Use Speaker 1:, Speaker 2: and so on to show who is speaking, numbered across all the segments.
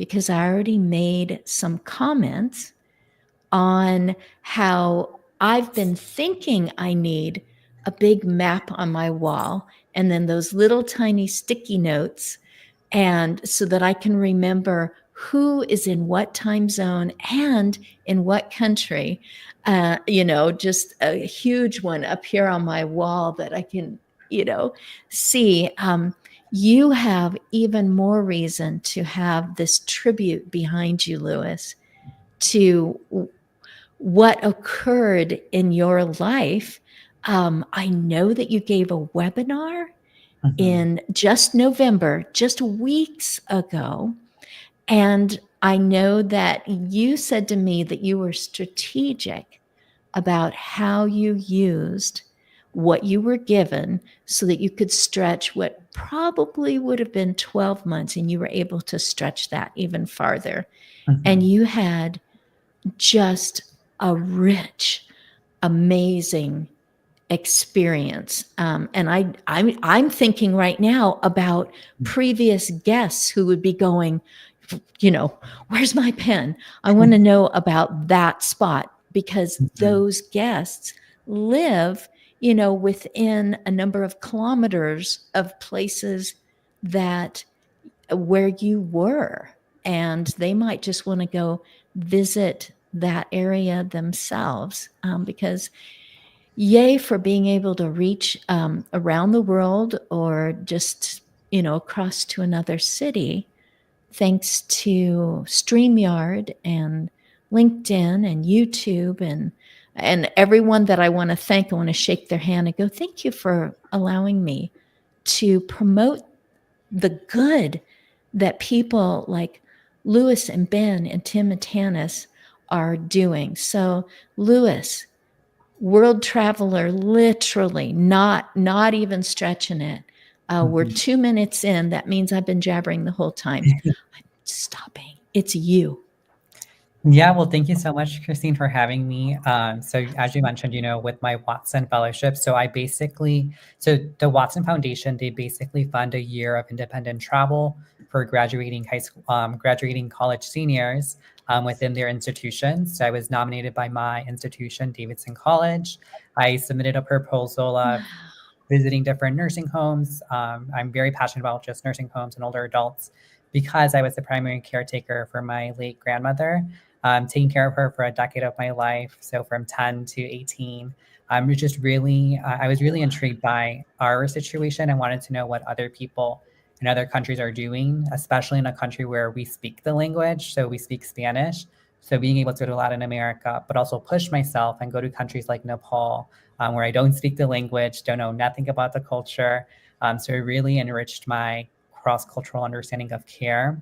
Speaker 1: because I already made some comments on how I've been thinking I need a big map on my wall and then those little tiny sticky notes, and so that I can remember who is in what time zone and in what country. Just a huge one up here on my wall that I can, see. You have even more reason to have this tribute behind you, Lewis, to what occurred in your life. I know that you gave a webinar in just November, just weeks ago. And I know that you said to me that you were strategic about how you used what you were given so that you could stretch what probably would have been 12 months, and you were able to stretch that even farther. And you had just a rich, amazing experience. And I'm thinking right now about previous guests who would be going, where's my pen? I want to know about that spot, because those guests live, within a number of kilometers of places that where you were, and they might just want to go visit that area themselves, because yay for being able to reach around the world, or just, across to another city, thanks to StreamYard and LinkedIn and YouTube and everyone that I want to thank. I want to shake their hand and go, thank you for allowing me to promote the good that people like Lewis and Ben and Tim and Tanis are doing. So Lewis, world traveler, literally, not even stretching it. We're 2 minutes in. That means I've been jabbering the whole time. I'm stopping. It's you.
Speaker 2: Yeah, well, thank you so much, Christine, for having me. So as you mentioned, with my Watson Fellowship, so the Watson Foundation, they basically fund a year of independent travel for graduating graduating college seniors within their institutions. So I was nominated by my institution, Davidson College. I submitted a proposal of visiting different nursing homes. I'm very passionate about just nursing homes and older adults because I was the primary caretaker for my late grandmother, taking care of her for a decade of my life. So from 10 to 18, I was really intrigued by our situation and wanted to know what other people in other countries are doing, especially in a country where we speak the language. So we speak Spanish. So being able to go to Latin America, but also push myself and go to countries like Nepal, where I don't speak the language, don't know nothing about the culture. So it really enriched my cross-cultural understanding of care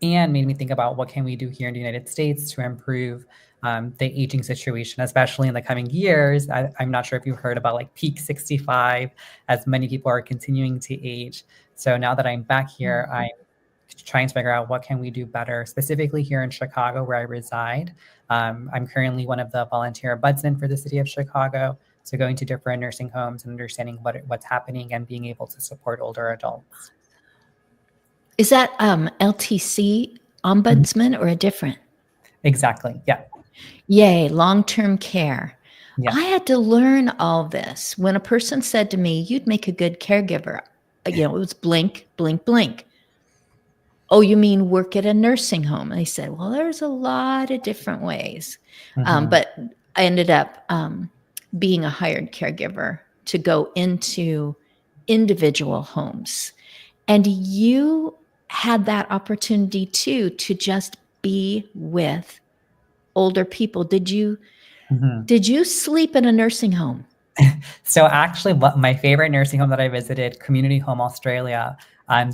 Speaker 2: and made me think about what can we do here in the United States to improve the aging situation, especially in the coming years. I'm not sure if you've heard about like peak 65, as many people are continuing to age. So now that I'm back here, I'm trying to figure out what can we do better, specifically here in Chicago, where I reside. I'm currently one of the volunteer ombudsmen for the city of Chicago. So going to different nursing homes and understanding what's happening and being able to support older adults.
Speaker 1: Is that LTC ombudsman or a different?
Speaker 2: Exactly. Yeah.
Speaker 1: Yay, long-term care.
Speaker 2: Yeah.
Speaker 1: I had to learn all this. When a person said to me, you'd make a good caregiver, it was blink, blink, blink. Oh, you mean work at a nursing home? And I said, well, there's a lot of different ways. But I ended up being a hired caregiver to go into individual homes. And you had that opportunity too, to just be with older people. Did you sleep in a nursing home?
Speaker 2: So actually, my favorite nursing home that I visited, Community Home Australia,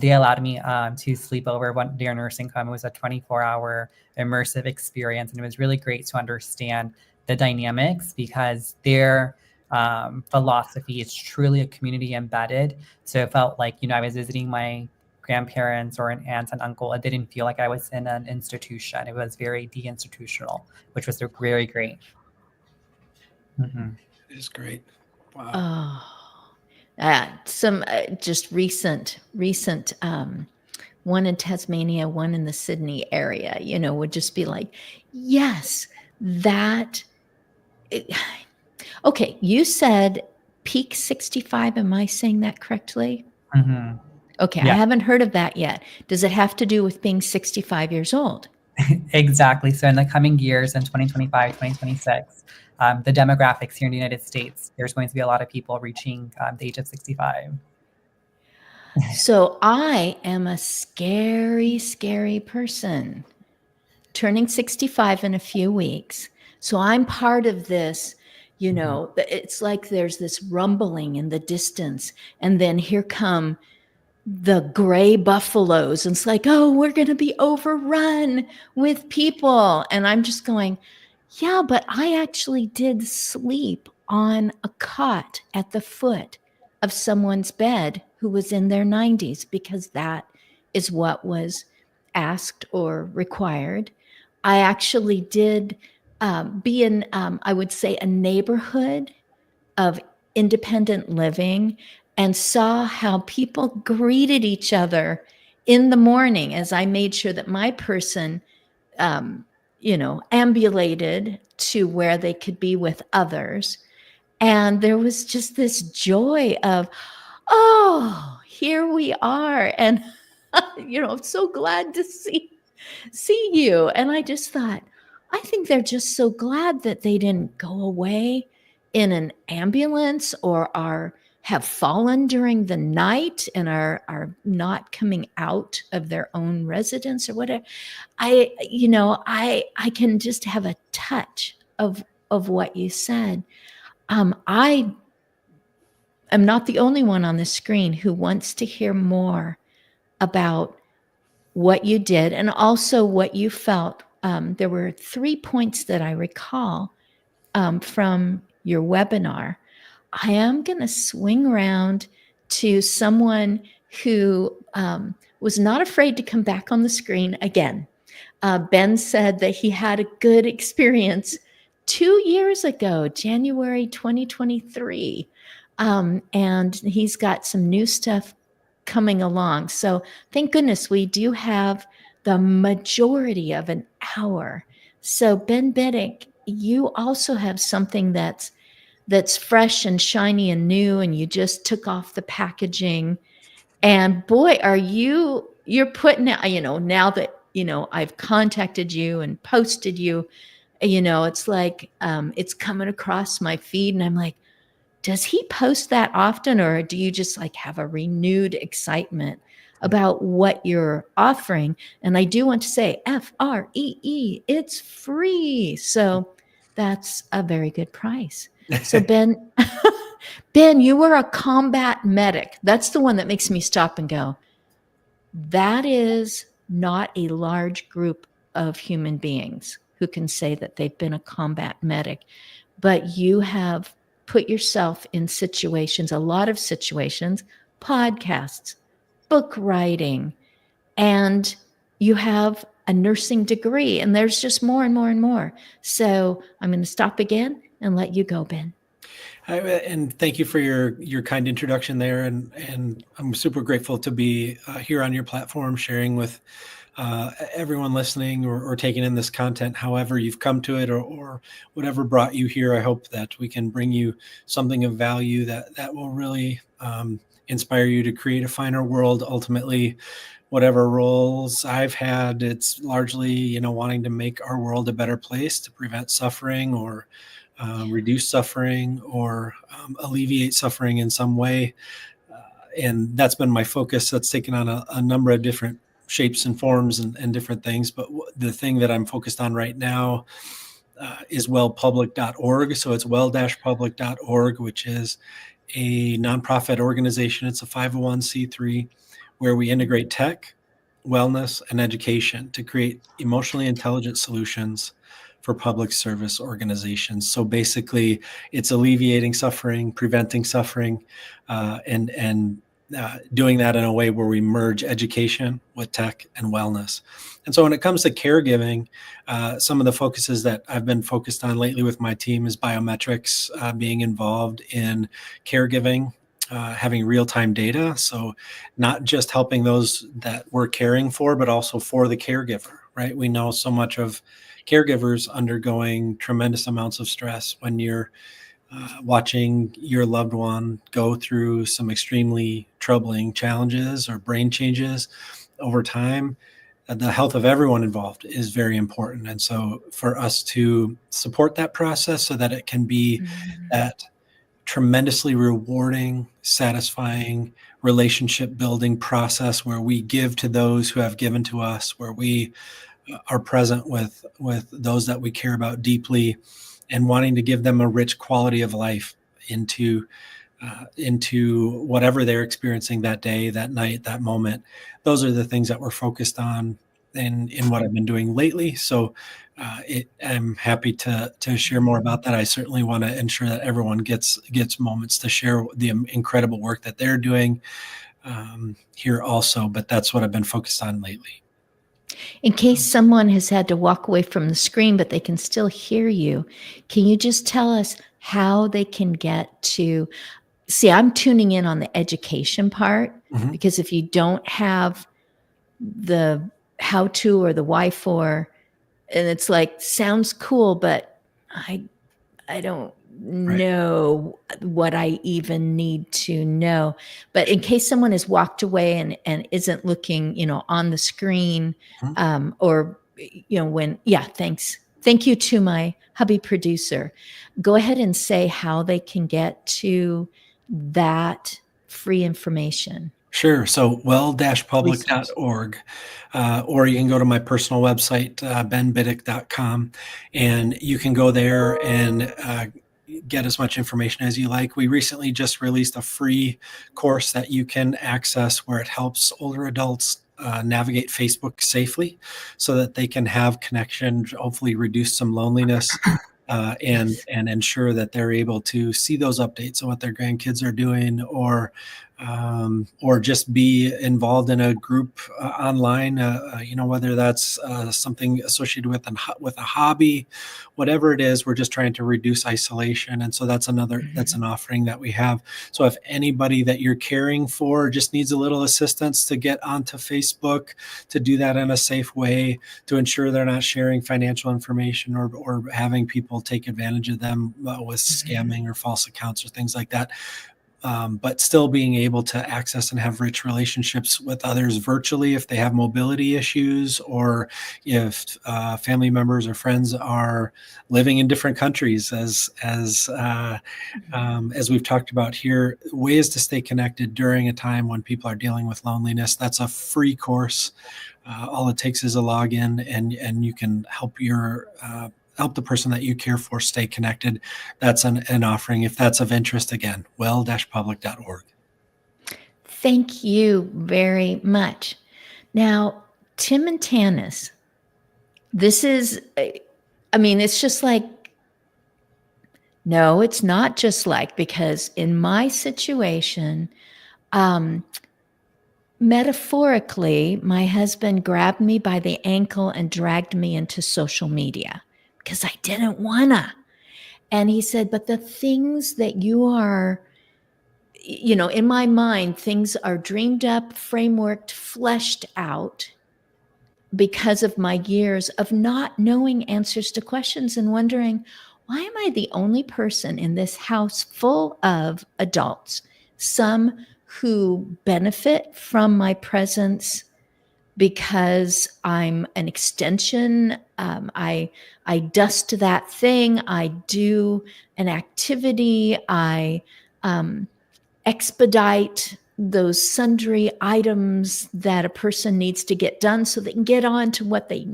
Speaker 2: they allowed me to sleep over their nursing home. It was a 24-hour immersive experience, and it was really great to understand the dynamics because their philosophy is truly a community embedded. So it felt like, I was visiting my grandparents or an aunt and uncle. It didn't feel like I was in an institution. It was very deinstitutional, which was very great.
Speaker 3: It is great. Wow.
Speaker 1: Some just recent one in Tasmania, one in the Sydney area, would just be like, yes, that. Okay, you said peak 65. Am I saying that correctly?
Speaker 2: Mm-hmm.
Speaker 1: Okay,
Speaker 2: Yeah.
Speaker 1: I haven't heard of that yet. Does it have to do with being 65 years old?
Speaker 2: Exactly. So in the coming years, in 2025, 2026, the demographics here in the United States, there's going to be a lot of people reaching the age of 65.
Speaker 1: So I am a scary, scary person, turning 65 in a few weeks. So I'm part of this, it's like there's this rumbling in the distance. And then here come the gray buffaloes. And it's like, oh, we're going to be overrun with people. And I'm just going, yeah, but I actually did sleep on a cot at the foot of someone's bed who was in their 90s, because that is what was asked or required. I actually did be in, I would say, a neighborhood of independent living, and saw how people greeted each other in the morning as I made sure that my person, ambulated to where they could be with others. And there was just this joy of, oh, here we are. And, I'm so glad to see you. And I just thought, I think they're just so glad that they didn't go away in an ambulance or have fallen during the night and are not coming out of their own residence or whatever. I can just have a touch of what you said. I am not the only one on the screen who wants to hear more about what you did and also what you felt. There were 3 points that I recall from your webinar. I am going to swing around to someone who was not afraid to come back on the screen again. Ben said that he had a good experience 2 years ago, January 2023. And he's got some new stuff coming along. So thank goodness we do have the majority of an hour. So Ben Beddick, you also have something that's fresh and shiny and new, and you just took off the packaging. And boy, you're putting out, now that, I've contacted you and posted you, it's like, it's coming across my feed and I'm like, does he post that often, or do you just like have a renewed excitement about what you're offering? And I do want to say FREE, it's free. So that's a very good price. So Ben, Ben, you were a combat medic. That's the one that makes me stop and go, that is not a large group of human beings who can say that they've been a combat medic, but you have put yourself in situations, a lot of situations, podcasts, book writing, and you have a nursing degree, and there's just more and more and more. So I'm going to stop again and let you go, Ben.
Speaker 3: And thank you for your kind introduction there. And I'm super grateful to be here on your platform, sharing with everyone listening or taking in this content, however you've come to it or whatever brought you here. I hope that we can bring you something of value that will really inspire you to create a finer world. Ultimately, whatever roles I've had, it's largely, wanting to make our world a better place, to prevent suffering or reduce suffering or alleviate suffering in some way. And that's been my focus. That's taken on a number of different shapes and forms and different things. But the thing that I'm focused on right now is wellpublic.org. So it's well-public.org, which is a nonprofit organization. It's a 501c3 where we integrate tech, wellness, and education to create emotionally intelligent solutions for public service organizations. So basically, it's alleviating suffering, preventing suffering, and doing that in a way where we merge education with tech and wellness. And so when it comes to caregiving, some of the focuses that I've been focused on lately with my team is biometrics, being involved in caregiving having real-time data. So not just helping those that we're caring for, but also for the caregiver, right? We know so much of caregivers undergoing tremendous amounts of stress when you're watching your loved one go through some extremely troubling challenges or brain changes over time. The health of everyone involved is very important. And so for us to support that process so that it can be that tremendously rewarding, satisfying, relationship building process where we give to those who have given to us, where we are present with those that we care about deeply, and wanting to give them a rich quality of life into whatever they're experiencing that day, that night, that moment. Those are the things that we're focused on in what I've been doing lately. So I'm happy to share more about that. I certainly want to ensure that everyone gets moments to share the incredible work that they're doing here also. But that's what I've been focused on lately.
Speaker 1: In case someone has had to walk away from the screen, but they can still hear you, can you just tell us how they can get to see? I'm tuning in on the education part, because if you don't have the how to or the why for, and it's like, sounds cool, but I don't know what I even need to know. But in case someone has walked away and isn't looking, on the screen, or, thanks. Thank you to my hubby producer. Go ahead and say how they can get to that free information.
Speaker 3: Sure. So well-public.org, or you can go to my personal website, benbiddick.com, and you can go there and get as much information as you like. We recently just released a free course that you can access where it helps older adults navigate Facebook safely so that they can have connection, hopefully reduce some loneliness, and ensure that they're able to see those updates on what their grandkids are doing, or just be involved in a group online, whether that's something associated with a hobby, whatever it is. We're just trying to reduce isolation. And so that's an offering that we have. So if anybody that you're caring for just needs a little assistance to get onto Facebook, to do that in a safe way, to ensure they're not sharing financial information or having people take advantage of them with scamming or false accounts or things like that, but still being able to access and have rich relationships with others virtually if they have mobility issues, or if family members or friends are living in different countries, as we've talked about here, ways to stay connected during a time when people are dealing with loneliness. That's a free course. All it takes is a login, and you can help help the person that you care for stay connected. That's an offering. If that's of interest, again, well-public.org.
Speaker 1: Thank you very much. Now, Tim and Tanis, this is, it's just like, no, it's not just like, because in my situation, metaphorically, my husband grabbed me by the ankle and dragged me into social media because I didn't wanna. And he said, but the things that you are, in my mind, things are dreamed up, frameworked, fleshed out because of my years of not knowing answers to questions and wondering, why am I the only person in this house full of adults, some who benefit from my presence because I'm an extension. I dust that thing. I do an activity. I expedite those sundry items that a person needs to get done so they can get on to what they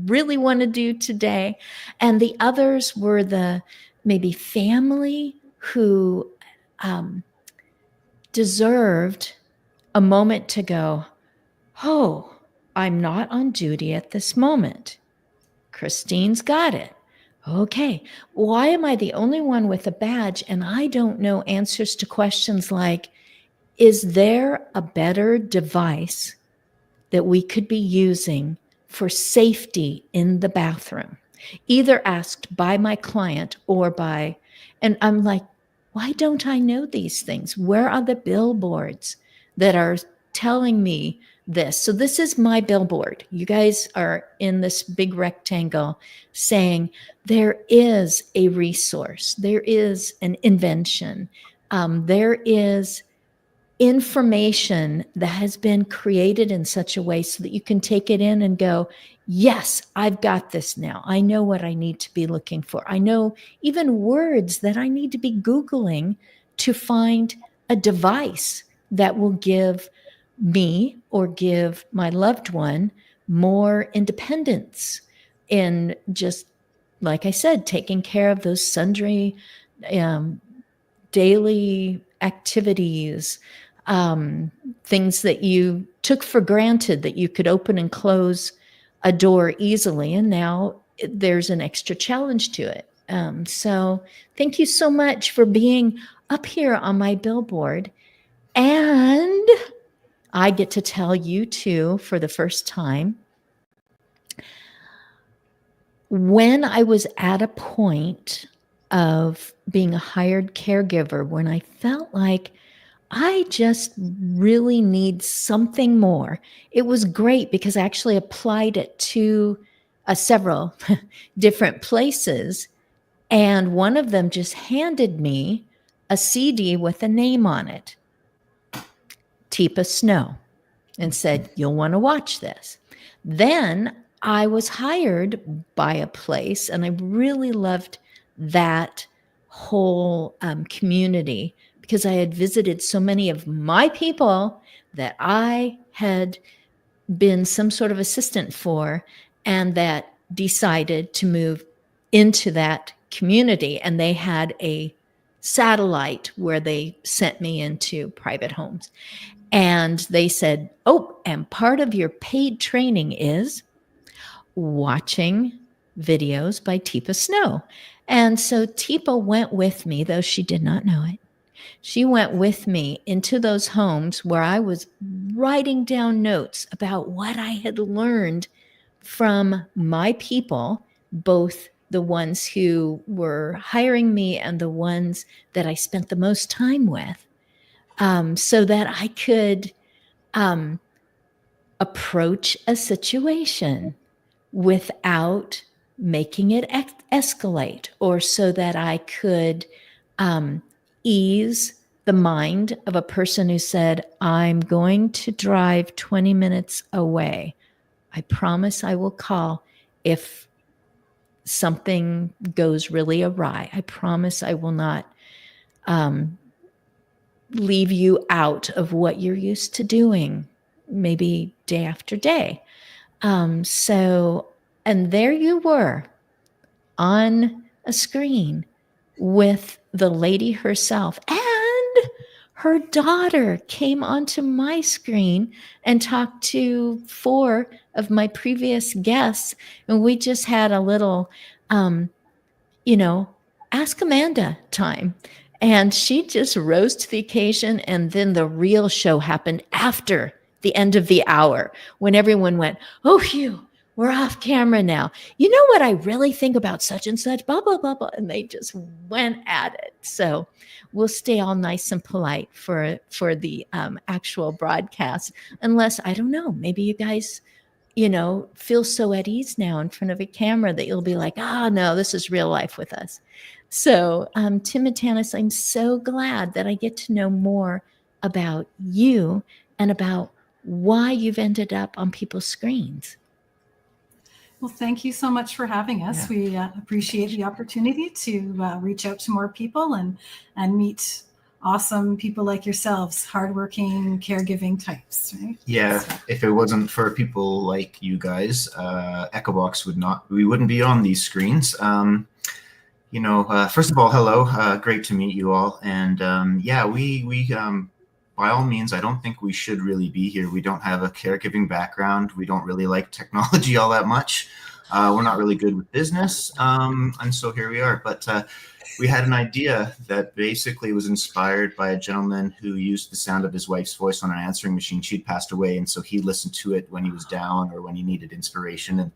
Speaker 1: really want to do today. And the others were the maybe family who deserved a moment to go, oh, I'm not on duty at this moment. Christine's got it. Okay, why am I the only one with a badge and I don't know answers to questions like, is there a better device that we could be using for safety in the bathroom? Either asked by my client or by, and I'm like, Why don't I know these things? Where are the billboards that are telling me this? So this is my billboard. You guys are in this big rectangle saying there is a resource, there is an invention, there is information that has been created in such a way so that you can take it in and go, yes, I've got this now. I know what I need to be looking for. I know even words that I need to be Googling to find a device that will give me or give my loved one more independence in just, like I said, taking care of those sundry daily activities, things that you took for granted that you could open and close a door easily. And now there's an extra challenge to it. So thank you so much for being up here on my billboard. And I get to tell you too, for the first time, when I was at a point of being a hired caregiver, when I felt like I just really need something more. It was great because I actually applied it to several different places. And one of them just handed me a CD with a name on it, Teepa Snow, and said, you'll want to watch this. Then I was hired by a place, and I really loved that whole community because I had visited so many of my people that I had been some sort of assistant for, and that decided to move into that community. And they had a satellite where they sent me into private homes. And they said, oh, and part of your paid training is watching videos by Teepa Snow. And so Teepa went with me, though she did not know it. She went with me into those homes where I was writing down notes about what I had learned from my people, both the ones who were hiring me and the ones that I spent the most time with, so that I could approach a situation without making it escalate, or so that I could ease the mind of a person who said, I'm going to drive 20 minutes away. I promise I will call if something goes really awry. I promise I will not leave you out of what you're used to doing, maybe day after day. And there you were on a screen with the lady herself, and her daughter came onto my screen and talked to 4 of my previous guests. And we just had a little, Ask Amanda time. And she just rose to the occasion. And then the real show happened after the end of the hour, when everyone went, oh, phew, we're off camera now. You know what I really think about such and such, blah, blah, blah, blah. And they just went at it. So we'll stay all nice and polite for the actual broadcast, unless, I don't know, maybe you guys, feel so at ease now in front of a camera that you'll be like, no, this is real life with us. So Tim and Tanis, I'm so glad that I get to know more about you and about why you've ended up on people's screens.
Speaker 4: Well, thank you so much for having us. Yeah. We appreciate the opportunity to reach out to more people and meet awesome people like yourselves, hardworking, caregiving types, right?
Speaker 5: Yeah, so. If it wasn't for people like you guys, EchoBox we wouldn't be on these screens. First of all, hello, great to meet you all. And we by all means, I don't think we should really be here. We don't have a caregiving background. We don't really like technology all that much. We're not really good with business. And so here we are. But we had an idea that basically was inspired by a gentleman who used the sound of his wife's voice on an answering machine. She'd passed away. And so he listened to it when he was down or when he needed inspiration. And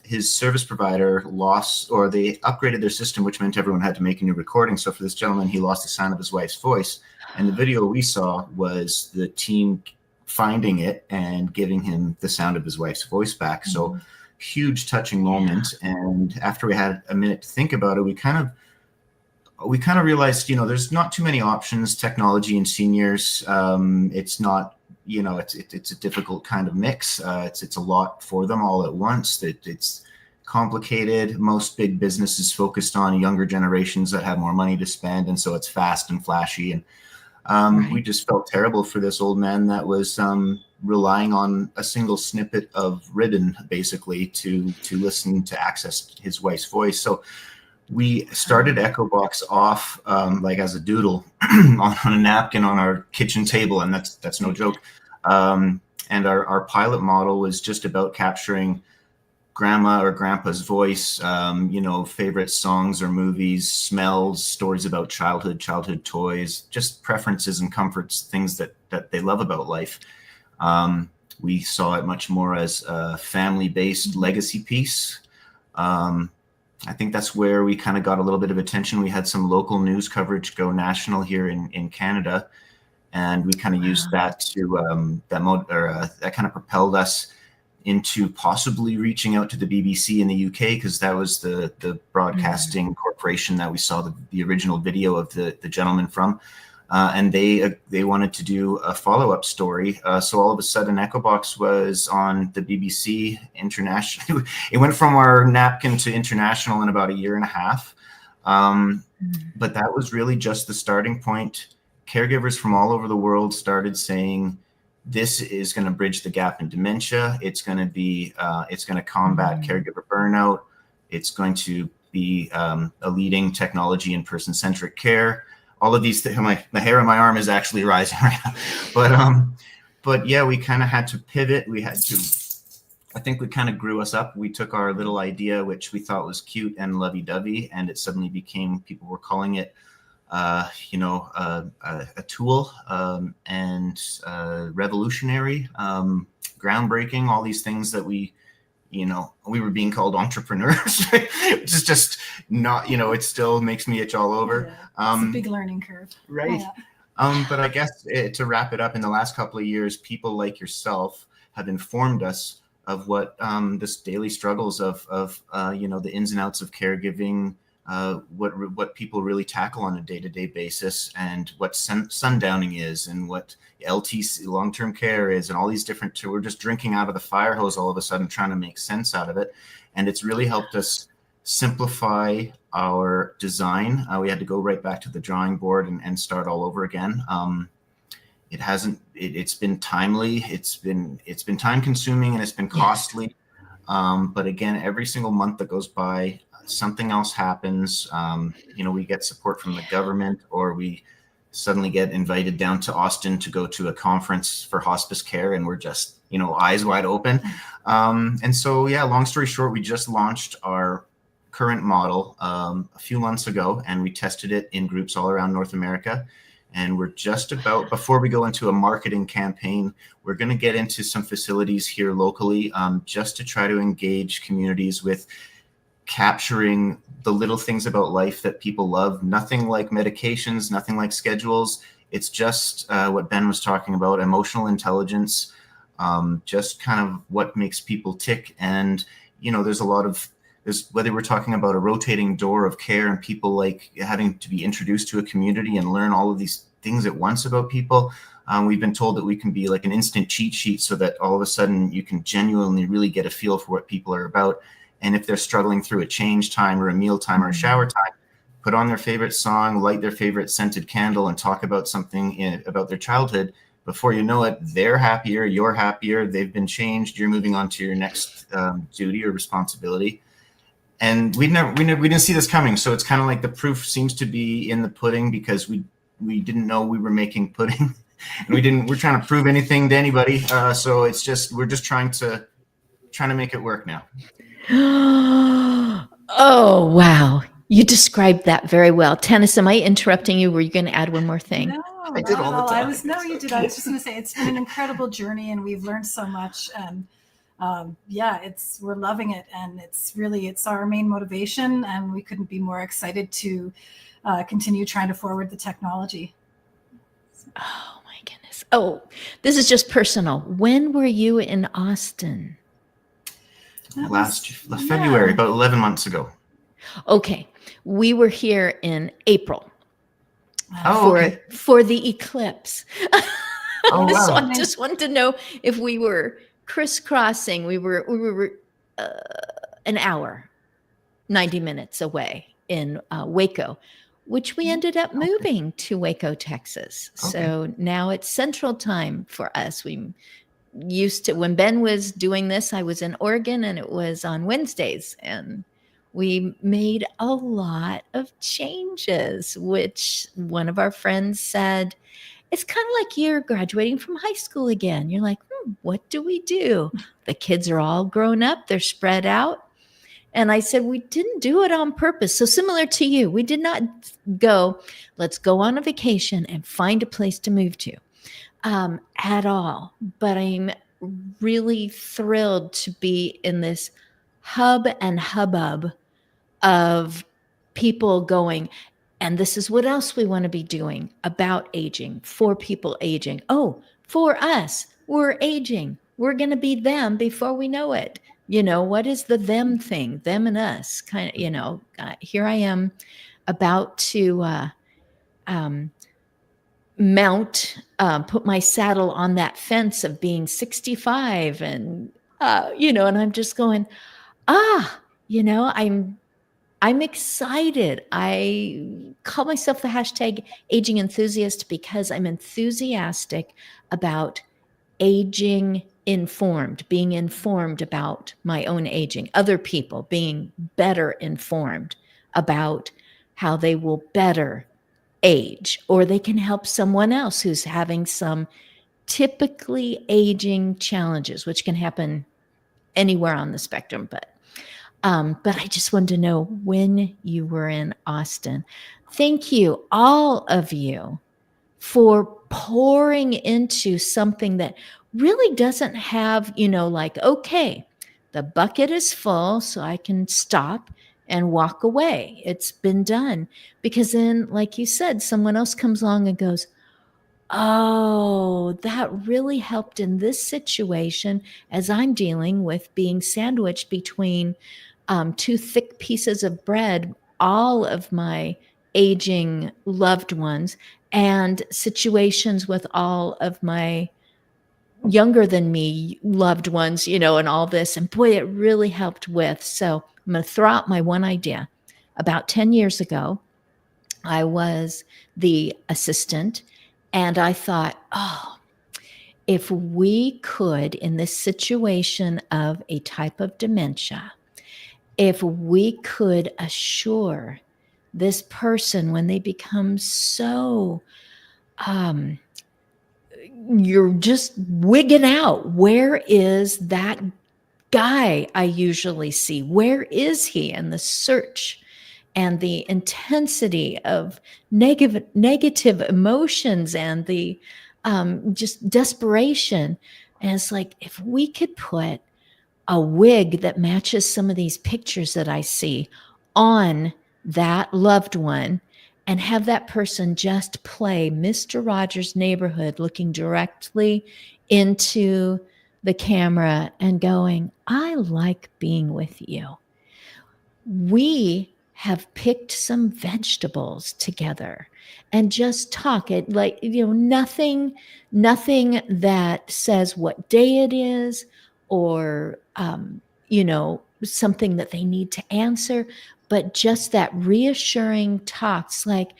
Speaker 5: his service provider lost, or they upgraded their system, which meant everyone had to make a new recording. So for this gentleman, he lost the sound of his wife's voice. And the video we saw was the team finding it and giving him the sound of his wife's voice back. So huge touching moment. And after we had a minute to think about it, we kind of realized, there's not too many options, technology and seniors. It's not, it's a difficult kind of mix. It's a lot for them all at once. It's complicated. Most big businesses focused on younger generations that have more money to spend. And so it's fast and flashy. And we just felt terrible for this old man that was relying on a single snippet of ribbon, basically, to listen, to access his wife's voice. So we started EchoBox off like as a doodle on a napkin on our kitchen table, and that's no joke. And our pilot model was just about capturing grandma or grandpa's voice, favorite songs or movies, smells, stories about childhood toys, just preferences and comforts, things that they love about life. We saw it much more as a family-based legacy piece. I think that's where we kind of got a little bit of attention. We had some local news coverage go national here in Canada, and we kind of used that to that kind of propelled us into possibly reaching out to the BBC in the UK, because that was the broadcasting corporation that we saw the original video of the gentleman from. And they wanted to do a follow-up story. So all of a sudden, EchoBox was on the BBC international. It went from our napkin to international in about a year and a half. But that was really just the starting point. Caregivers from all over the world started saying, this is going to bridge the gap in dementia. It's going to be, it's going to combat caregiver burnout. It's going to be a leading technology in person-centric care. All of these things, the hair on my arm is actually rising right now. But yeah, we kind of had to pivot. I think we kind of grew us up. We took our little idea, which we thought was cute and lovey-dovey, and it suddenly became, people were calling it, a tool and revolutionary, groundbreaking, all these things that we were being called entrepreneurs, which is just not, it still makes me itch all over.
Speaker 4: Yeah, it's a big learning curve.
Speaker 5: Right. Yeah. But I guess to wrap it up, in the last couple of years, people like yourself have informed us of what this daily struggles of the ins and outs of caregiving, what people really tackle on a day-to-day basis, and what sundowning is, and what LTC, long-term care, is, and all these different, we're just drinking out of the fire hose all of a sudden, trying to make sense out of it. And it's really helped us simplify our design. We had to go right back to the drawing board and start all over again. It's been timely, it's been time consuming, and it's been costly. But again, every single month that goes by, something else happens. We get support from the government, or we suddenly get invited down to Austin to go to a conference for hospice care, and we're just, eyes wide open. And so, yeah, long story short, we just launched our current model a few months ago, and we tested it in groups all around North America. And we're just about, before we go into a marketing campaign, we're going to get into some facilities here locally, just to try to engage communities with capturing the little things about life that people love. Nothing like medications, nothing like schedules. It's just what Ben was talking about, emotional intelligence, just kind of what makes people tick. And, there's whether we're talking about a rotating door of care and people like having to be introduced to a community and learn all of these things at once about people. We've been told that we can be like an instant cheat sheet, so that all of a sudden you can genuinely really get a feel for what people are about. And if they're struggling through a change time or a meal time or a shower time, put on their favorite song, light their favorite scented candle, and talk about something about their childhood. Before you know it, they're happier, you're happier, they've been changed, you're moving on to your next duty or responsibility. And we didn't see this coming. So it's kind of like the proof seems to be in the pudding, because we didn't know we were making pudding, and we're trying to prove anything to anybody. So we're just trying to make it work now.
Speaker 1: Oh, wow. You described that very well. Tennis, am I interrupting you? Were you going to add one more thing?
Speaker 4: No,
Speaker 5: I did all the time.
Speaker 4: No, you did. I was just going to say, it's been an incredible journey, and we've learned so much. And we're loving it, and it's our main motivation, and we couldn't be more excited to continue trying to forward the technology.
Speaker 1: Oh my goodness. Oh, this is just personal. When were you in Austin?
Speaker 5: Last February, about 11 months ago.
Speaker 1: Okay. We were here in April
Speaker 5: Okay.
Speaker 1: for the eclipse.
Speaker 5: Oh, wow.
Speaker 1: So I just wanted to know if we were crisscrossing. We were an hour, 90 minutes away in Waco, which we ended up moving to Waco, Texas.
Speaker 5: Okay.
Speaker 1: So now it's Central Time for us. We used to, when Ben was doing this, I was in Oregon, and it was on Wednesdays, and we made a lot of changes, which one of our friends said, it's kind of like you're graduating from high school again. You're like, what do we do? The kids are all grown up. They're spread out. And I said, we didn't do it on purpose. So similar to you, we did not go, let's go on a vacation and find a place to move to at all. But I'm really thrilled to be in this hub and hubbub of people going, and this is what else we want to be doing about aging, for people aging. Oh, for us, we're aging. We're going to be them before we know it. What is the them thing? Them and us kind of, here I am about to put my saddle on that fence of being 65 and, and I'm just going, I'm excited. I call myself the hashtag aging enthusiast because I'm enthusiastic about aging informed, being informed about my own aging, other people being better informed about how they will better age, or they can help someone else who's having some typically aging challenges, which can happen anywhere on the spectrum. But I just wanted to know when you were in Austin. Thank you, all of you, for pouring into something that really doesn't have, okay, the bucket is full, so I can stop and walk away. It's been done. Because then, like you said, someone else comes along and goes, oh, that really helped in this situation as I'm dealing with being sandwiched between two thick pieces of bread, all of my aging loved ones, and situations with all of my younger than me loved ones, and all this. And boy, it really helped with. So I'm going to throw out my one idea. About 10 years ago, I was the assistant, and I thought, if we could, in this situation of a type of dementia, if we could assure this person when they become so, you're just wigging out, where is that guy I usually see? Where is he? And the search and the intensity of negative emotions and the just desperation. And it's like, if we could put a wig that matches some of these pictures that I see on that loved one and have that person just play Mr. Rogers' Neighborhood, looking directly into the camera and going, I like being with you. We have picked some vegetables together and just talk it like, nothing that says what day it is or, something that they need to answer, but just that reassuring talks like,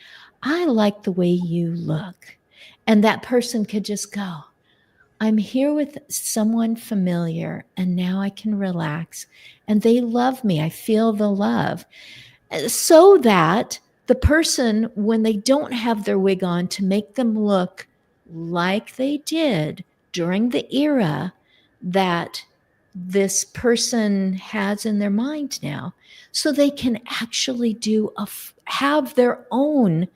Speaker 1: I like the way you look. And that person could just go, I'm here with someone familiar, and now I can relax. And they love me. I feel the love. So that the person, when they don't have their wig on, to make them look like they did during the era that this person has in their mind now, so they can actually have their own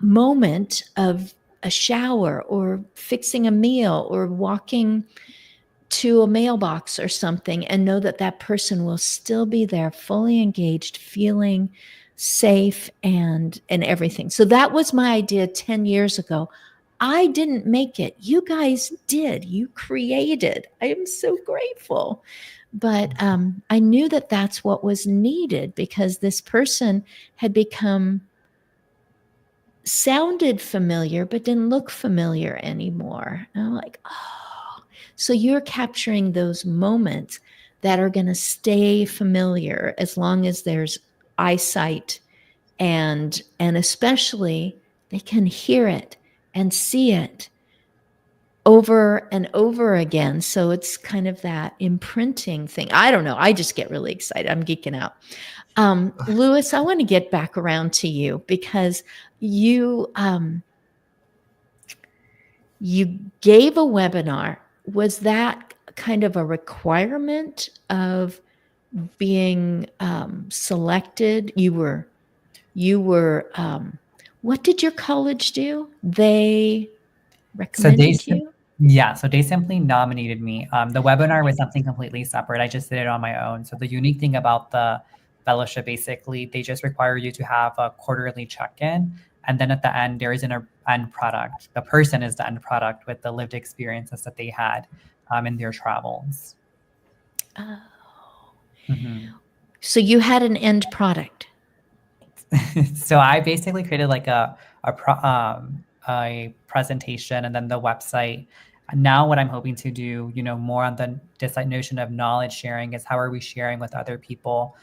Speaker 1: moment of a shower or fixing a meal or walking to a mailbox or something and know that that person will still be there, fully engaged, feeling safe and everything. So that was my idea 10 years ago. I didn't make it. You guys did. You created. I am so grateful. But I knew that that's what was needed because this person had sounded familiar, but didn't look familiar anymore. And I'm like, oh, so you're capturing those moments that are going to stay familiar as long as there's eyesight and especially they can hear it and see it over and over again. So it's kind of that imprinting thing. I don't know. I just get really excited. I'm geeking out. Louis, I want to get back around to you because you gave a webinar. Was that kind of a requirement of being selected? You were what did your college do? They recommended you?
Speaker 2: Yeah, so they simply nominated me. The webinar was something completely separate. I just did it on my own. So the unique thing about the fellowship, basically, they just require you to have a quarterly check-in. And then at the end, there is an end product. The person is the end product with the lived experiences that they had in their travels.
Speaker 1: Oh.
Speaker 2: Mm-hmm.
Speaker 1: So you had an end product.
Speaker 2: So I basically created like a presentation and then the website. Now what I'm hoping to do, more on this notion of knowledge sharing is how are we sharing with other people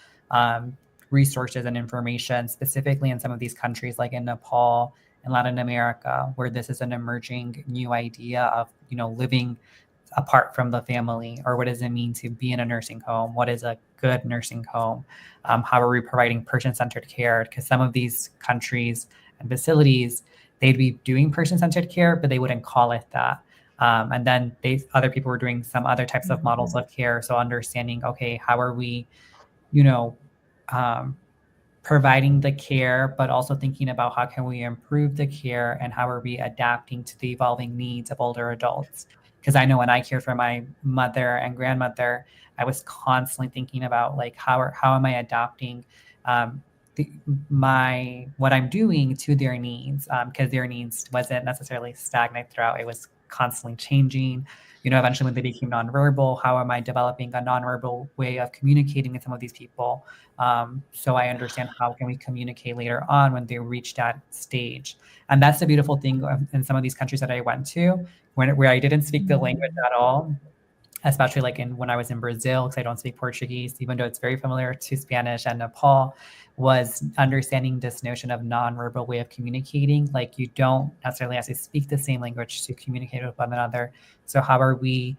Speaker 2: resources and information, specifically in some of these countries like in Nepal and Latin America, where this is an emerging new idea of, living apart from the family, or what does it mean to be in a nursing home? What is a good nursing home? How are we providing person-centered care? Because some of these countries and facilities, they'd be doing person-centered care, but they wouldn't call it that. And then other people were doing some other types of models of care. So understanding, okay, how are we, providing the care, but also thinking about how can we improve the care and how are we adapting to the evolving needs of older adults? Because I know when I cared for my mother and grandmother, I was constantly thinking about like how am I adapting what I'm doing to their needs, because their needs wasn't necessarily stagnant throughout. It was constantly changing. Eventually when they became nonverbal, how am I developing a nonverbal way of communicating with some of these people? So I understand how can we communicate later on when they reach that stage. And that's the beautiful thing in some of these countries that I went to, where I didn't speak the language at all, especially like when I was in Brazil, because I don't speak Portuguese, even though it's very familiar to Spanish and Nepal, was understanding this notion of nonverbal way of communicating. Like you don't necessarily have to speak the same language to communicate with one another. So how are we,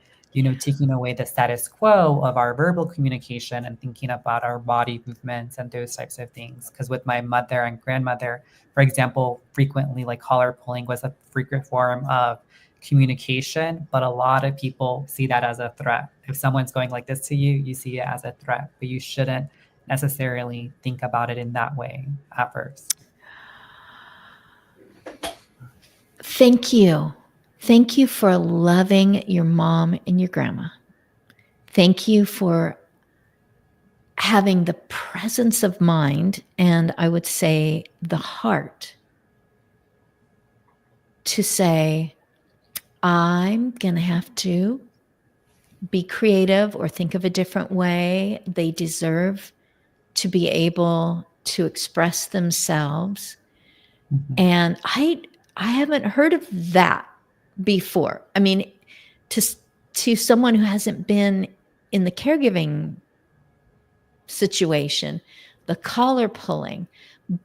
Speaker 2: taking away the status quo of our verbal communication and thinking about our body movements and those types of things? Because with my mother and grandmother, for example, frequently like collar pulling was a frequent form of communication, but a lot of people see that as a threat. If someone's going like this to you, you see it as a threat, but you shouldn't necessarily think about it in that way at first.
Speaker 1: Thank you. Thank you for loving your mom and your grandma. Thank you for having the presence of mind, and I would say the heart, to say, I'm going to have to be creative or think of a different way. They deserve to be able to express themselves.
Speaker 2: Mm-hmm.
Speaker 1: And I haven't heard of that before. I mean, to someone who hasn't been in the caregiving situation, the collar pulling.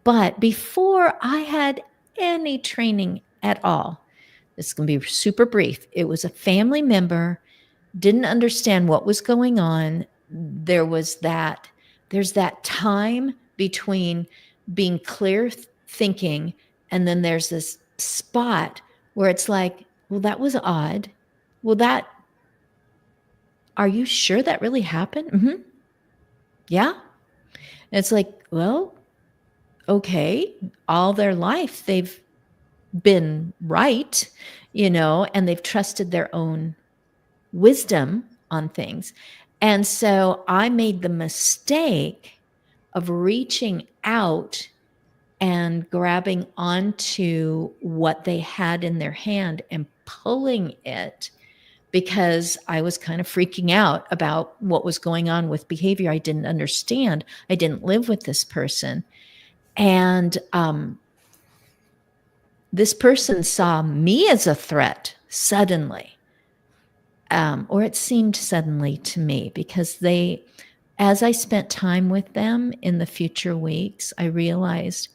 Speaker 1: But before I had any training at all, this is going to be super brief. It was a family member, didn't understand what was going on. There's that time between being clear thinking, and then there's this spot where it's like, well, that was odd. Well, are you sure that really happened? Mm-hmm. Yeah. And it's like, well, okay, all their life they've been right, and they've trusted their own wisdom on things. And so I made the mistake of reaching out and grabbing onto what they had in their hand and pulling it, because I was kind of freaking out about what was going on with behavior I didn't understand. I didn't live with this person. And this person saw me as a threat suddenly, or it seemed suddenly to me, because as I spent time with them in the future weeks, I realized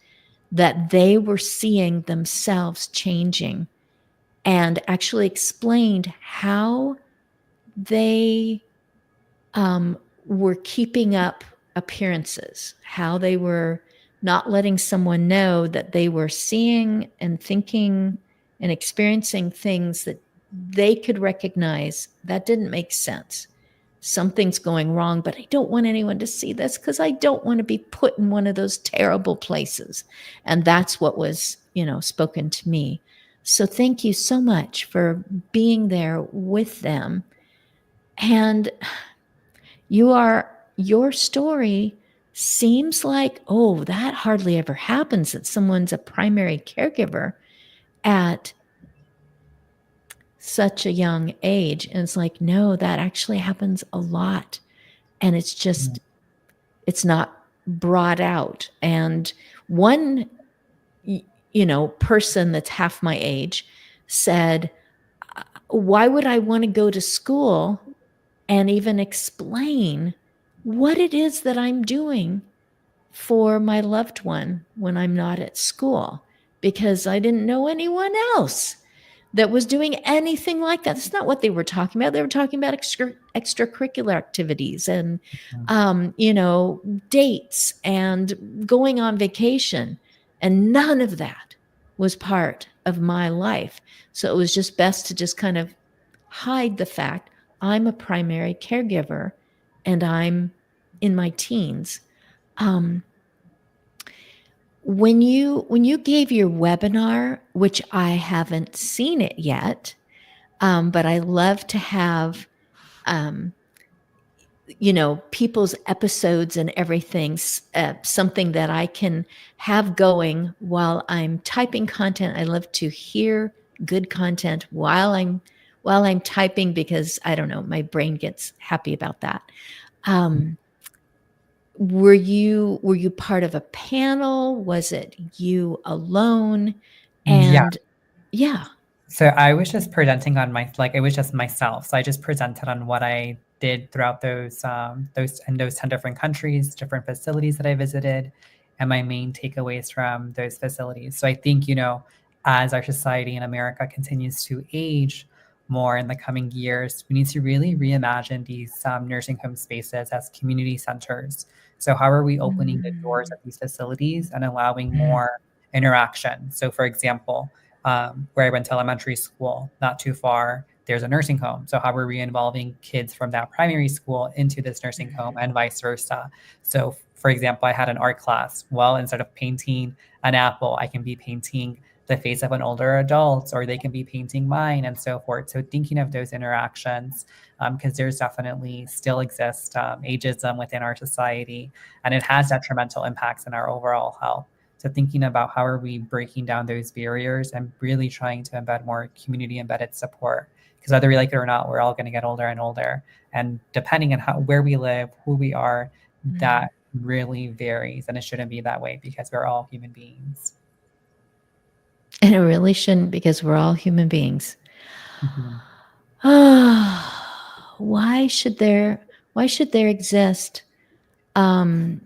Speaker 1: that they were seeing themselves changing, and actually explained how they were keeping up appearances, how they were not letting someone know that they were seeing and thinking and experiencing things that they could recognize that didn't make sense. Something's going wrong, but I don't want anyone to see this because I don't want to be put in one of those terrible places. And that's what was, spoken to me. So thank you so much for being there with them. And your story seems like, oh, that hardly ever happens, that someone's a primary caregiver at such a young age. And it's like, no, that actually happens a lot. And it's just, it's not brought out. And one, person that's half my age said, why would I want to go to school and even explain what it is that I'm doing for my loved one when I'm not at school? Because I didn't know anyone else that was doing anything like that. That's not what they were talking about. They were talking about extracurricular activities and, dates and going on vacation. And none of that was part of my life. So it was just best to just kind of hide the fact I'm a primary caregiver and I'm in my teens. When you gave your webinar, which I haven't seen it yet, but I love to have, people's episodes and everything, something that I can have going while I'm typing content. I love to hear good content while I'm typing, because I don't know, my brain gets happy about that. Were you part of a panel? Was it you alone? And yeah.
Speaker 2: So I was just presenting on it was just myself. So I just presented on what I did throughout those 10 different countries, different facilities that I visited, and my main takeaways from those facilities. So I think, as our society in America continues to age more in the coming years, we need to really reimagine these nursing home spaces as community centers. So how are we opening the doors of these facilities and allowing more interaction? So for example, where I went to elementary school, not too far, there's a nursing home. So how are we involving kids from that primary school into this nursing home and vice versa? So for example, I had an art class. Well, instead of painting an apple, I can be painting the face of an older adult, or they can be painting mine, and so forth. So thinking of those interactions, because there's definitely still exists ageism within our society, and it has detrimental impacts in our overall health. So thinking about how are we breaking down those barriers and really trying to embed more community embedded support, because whether we like it or not, we're all going to get older and older. And depending on where we live, who we are, that really varies. And it shouldn't be that way, because we're all human beings.
Speaker 1: And it really shouldn't, because we're all human beings. Why should there exist a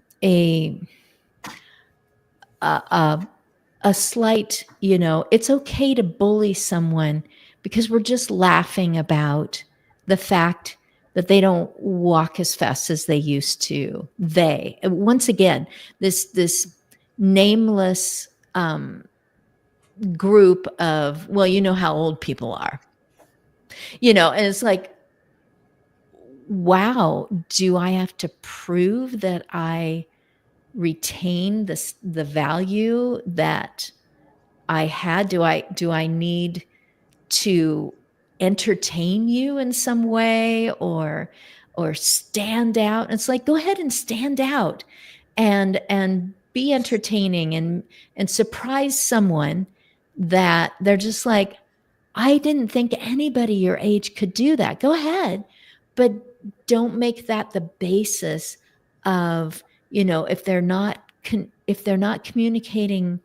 Speaker 1: slight, it's okay to bully someone because we're just laughing about the fact that they don't walk as fast as they used to. Once again, this nameless group of, well, you know how old people are, and it's like, wow, do I have to prove that I retain the value that I had? Do I need to entertain you in some way or stand out. And it's like, go ahead and stand out and be entertaining and surprise someone that they're just like, I didn't think anybody your age could do that. Go ahead, but don't make that the basis of, if they're not communicating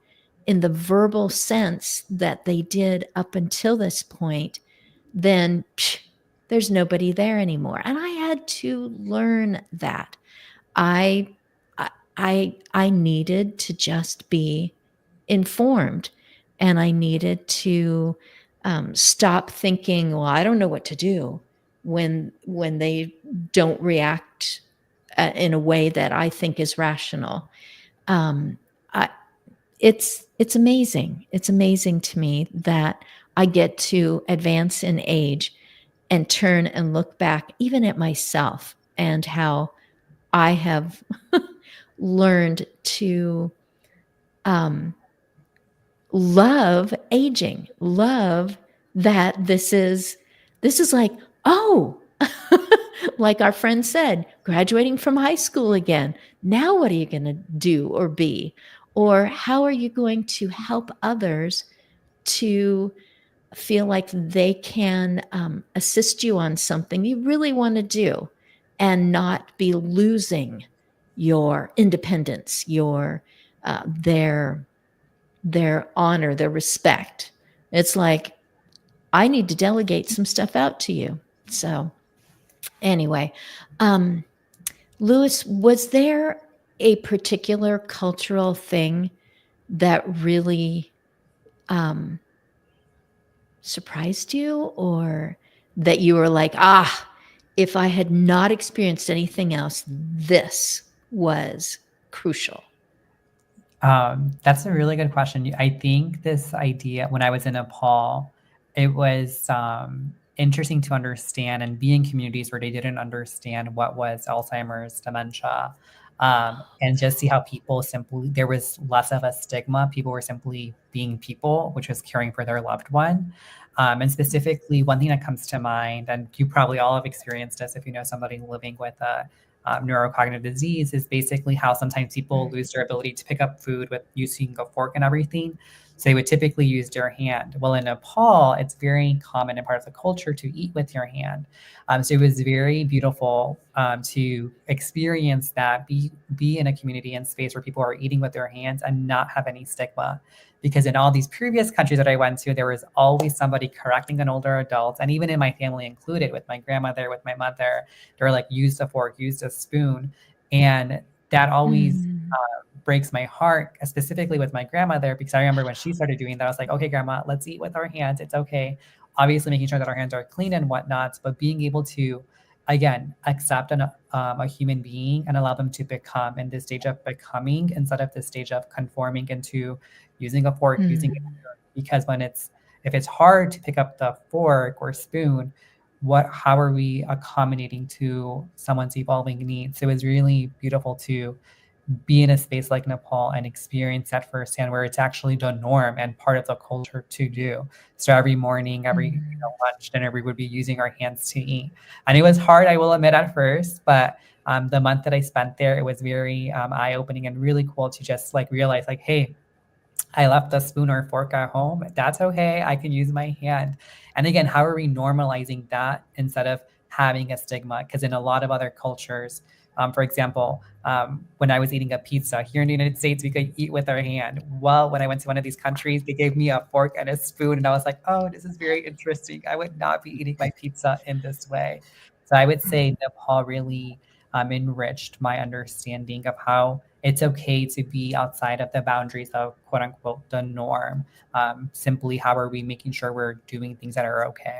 Speaker 1: in the verbal sense that they did up until this point, then there's nobody there anymore. And I had to learn that. I needed to just be informed, and I needed to stop thinking, well, I don't know what to do when they don't react in a way that I think is rational. It's amazing. It's amazing to me that I get to advance in age and turn and look back even at myself and how I have learned to love aging, love that this is like, oh, like our friend said, graduating from high school again. Now what are you going to do or be? Or how are you going to help others to feel like they can assist you on something you really want to do and not be losing your independence, your their honor, their respect. It's like, I need to delegate some stuff out to you. So anyway, Louis, was there a particular cultural thing that really surprised you, or that you were like, if I had not experienced anything else, this was crucial?
Speaker 2: That's a really good question. I think this idea, when I was in Nepal, it was interesting to understand and be in communities where they didn't understand what was Alzheimer's, dementia, and just see how people simply, there was less of a stigma. People were simply being people, which was caring for their loved one. And specifically, one thing that comes to mind, and you probably all have experienced this if you know somebody living with a neurocognitive disease, is basically how sometimes people lose their ability to pick up food with using a fork and everything. So they would typically use their hand. Well, in Nepal, it's very common and part of the culture to eat with your hand. So it was very beautiful to experience that, be in a community and space where people are eating with their hands and not have any stigma. Because in all these previous countries that I went to, there was always somebody correcting an older adult. And even in my family included, with my grandmother, with my mother, they were like, use a fork, use a spoon. And that always breaks my heart, specifically with my grandmother, because I remember when she started doing that, I was like, okay, grandma, let's eat with our hands. It's okay. Obviously making sure that our hands are clean and whatnot, but being able to, again, accept a human being and allow them to become in this stage of becoming instead of this stage of conforming into using a fork, using it. Because if it's hard to pick up the fork or spoon, how are we accommodating to someone's evolving needs? So it was really beautiful to be in a space like Nepal and experience that firsthand, where it's actually the norm and part of the culture to do. So every morning, every lunch, dinner, we would be using our hands to eat. And it was hard, I will admit, at first, but the month that I spent there, it was very eye-opening and really cool to just like realize, like, hey, I left a spoon or fork at home. That's okay. I can use my hand. And again, how are we normalizing that instead of having a stigma? Because in a lot of other cultures, for example, when I was eating a pizza here in the United States, we could eat with our hand. Well, when I went to one of these countries, they gave me a fork and a spoon, and I was like, oh, this is very interesting. I would not be eating my pizza in this way. So I would say Nepal really enriched my understanding of how it's okay to be outside of the boundaries of quote unquote the norm. Simply, how are we making sure we're doing things that are okay?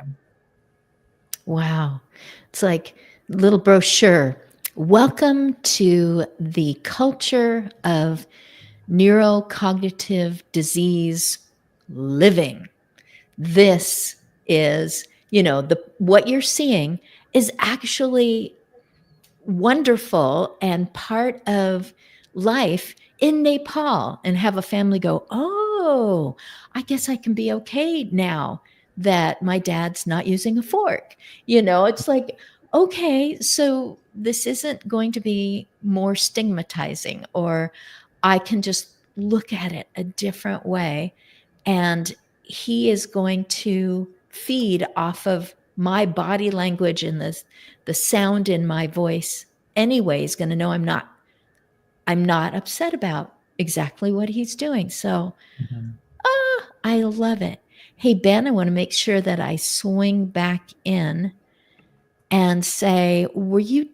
Speaker 1: Wow. It's like a little brochure. Welcome to the culture of neurocognitive disease living. This is, what you're seeing is actually wonderful and part of life in Nepal, and have a family go, oh, I guess I can be okay now that my dad's not using a fork. It's like, okay, so this isn't going to be more stigmatizing, or I can just look at it a different way. And he is going to feed off of my body language and the sound in my voice anyway. He's going to know I'm not upset about exactly what he's doing. So I love it. Hey, Ben, I want to make sure that I swing back in and say, were you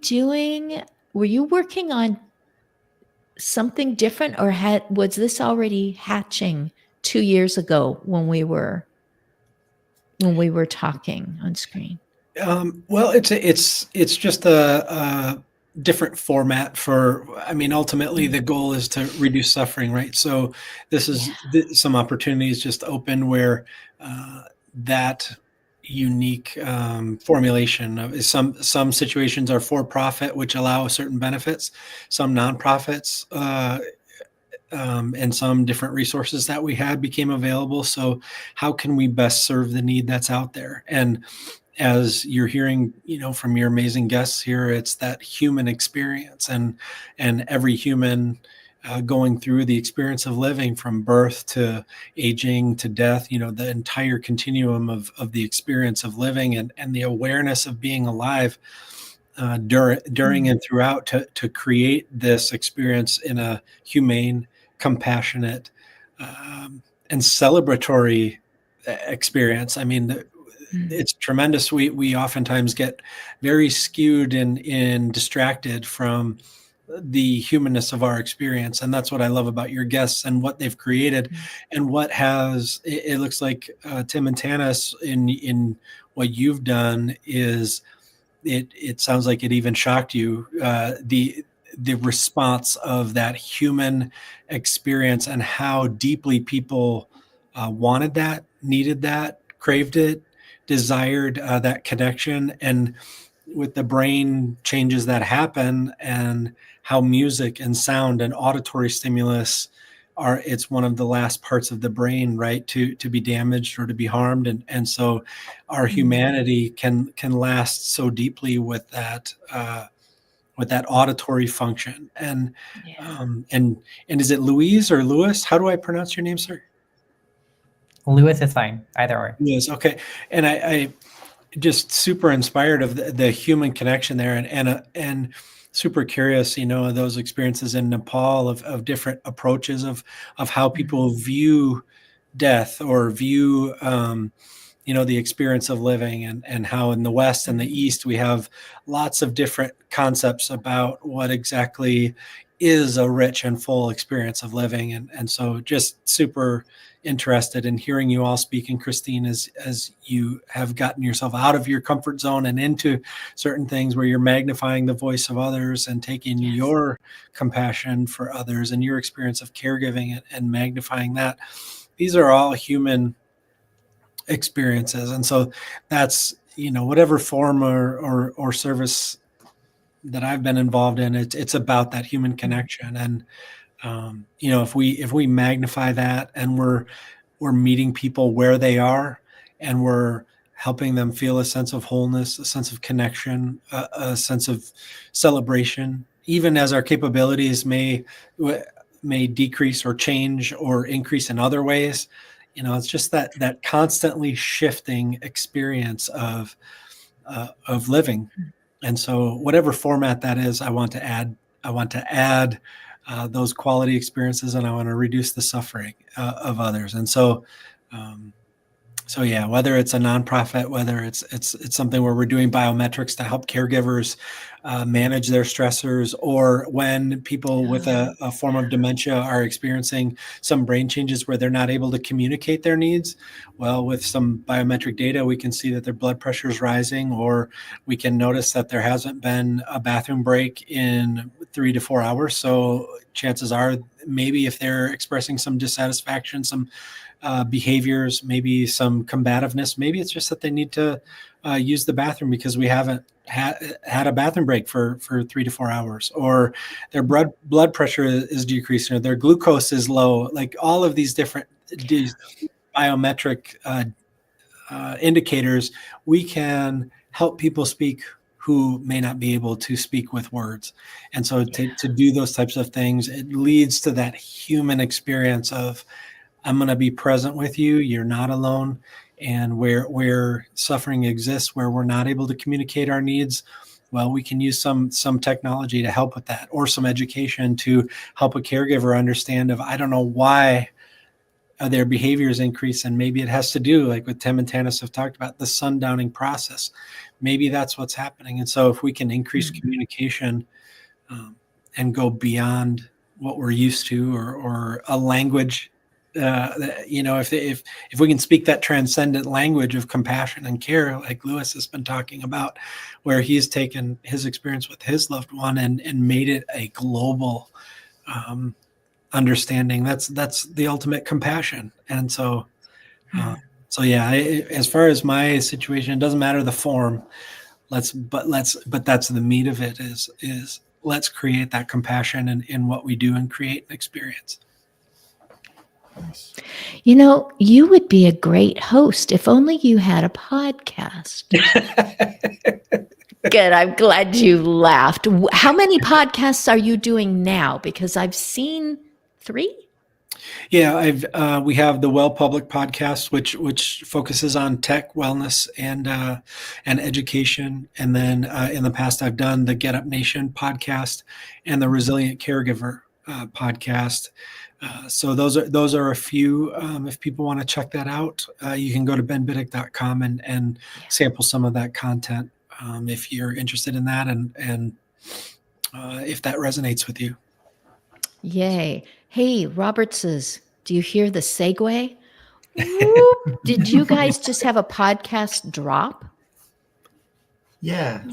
Speaker 1: working on something different, or was this already hatching 2 years ago when we were talking on screen?
Speaker 3: Well, it's just a different format for, ultimately the goal is to reduce suffering, right? So this is some opportunities just open where that unique formulation of some situations are for profit, which allow certain benefits, some nonprofits, and some different resources that we had became available. So how can we best serve the need that's out there? And as you're hearing, from your amazing guests here, it's that human experience, and every human going through the experience of living from birth to aging to death, the entire continuum of the experience of living, and the awareness of being alive during and throughout to create this experience in a humane, compassionate, and celebratory experience. It's tremendous. We oftentimes get very skewed and distracted from the humanness of our experience. And that's what I love about your guests and what they've created, and what it looks like, Tim and Tanis, in what you've done is, it sounds like it even shocked you, the response of that human experience, and how deeply people wanted that, needed that, craved it, desired that connection. And with the brain changes that happen, and how music and sound and auditory stimulus it's one of the last parts of the brain, right, to be damaged or to be harmed. And so our humanity can last so deeply with that auditory function. And is it Louise or Lewis? How do I pronounce your name, sir?
Speaker 2: Lewis is fine, either or.
Speaker 3: Yes, okay. And I just super inspired of the human connection there, and super curious, those experiences in Nepal of different approaches of how people view death, or view the experience of living, and how in the West and the East we have lots of different concepts about what exactly is a rich and full experience of living. And so just super interested in hearing you all speak. And Christine, as you have gotten yourself out of your comfort zone and into certain things where you're magnifying the voice of others, and taking your compassion for others and your experience of caregiving and magnifying that. These are all human experiences. And so that's, whatever form or service that I've been involved in, it's about that human connection. And if we magnify that, and we're meeting people where they are, and we're helping them feel a sense of wholeness, a sense of connection, a sense of celebration, even as our capabilities may decrease or change or increase in other ways. It's just that constantly shifting experience of living. And so whatever format that is, I want to add those quality experiences, and I want to reduce the suffering of others. And so yeah, whether it's a nonprofit, whether it's something where we're doing biometrics to help caregivers manage their stressors, or when people with a form of dementia are experiencing some brain changes where they're not able to communicate their needs. Well, with some biometric data, we can see that their blood pressure is rising, or we can notice that there hasn't been a bathroom break in 3 to 4 hours. So chances are, maybe if they're expressing some dissatisfaction, some behaviors, maybe some combativeness, maybe it's just that they need to use the bathroom because we haven't had a bathroom break for 3 to 4 hours, or their blood pressure is decreasing, or their glucose is low. Like all of these different biometric indicators, we can help people speak who may not be able to speak with words. And so to do those types of things, it leads to that human experience of, I'm going to be present with you. You're not alone. And where suffering exists, where we're not able to communicate our needs, well, we can use some technology to help with that, or some education to help a caregiver understand of, I don't know why their behaviors increase. And maybe it has to do, like what Tim and Tanis have talked about, the sundowning process. Maybe that's what's happening. And so if we can increase communication and go beyond what we're used to, or a language, if we can speak that transcendent language of compassion and care, like Lewis has been talking about, where he's taken his experience with his loved one and made it a global understanding, that's the ultimate compassion. And so as far as my situation, it doesn't matter the form, but that's the meat of it, is let's create that compassion in what we do and create an experience.
Speaker 5: Nice.
Speaker 1: You would be a great host if only you had a podcast. Good. I'm glad you laughed. How many podcasts are you doing now? Because I've seen 3.
Speaker 3: Yeah, we have the Well Public podcast, which focuses on tech, wellness, and education. And then in the past, I've done the Get Up Nation podcast and the Resilient Caregiver podcast. So those are a few. If people want to check that out, you can go to benbiddick.com and sample some of that content if you're interested in that, and if that resonates with you.
Speaker 1: Yay. Hey, Robertses, do you hear the segue? Whoop. Did you guys just have a podcast drop?
Speaker 5: Yeah.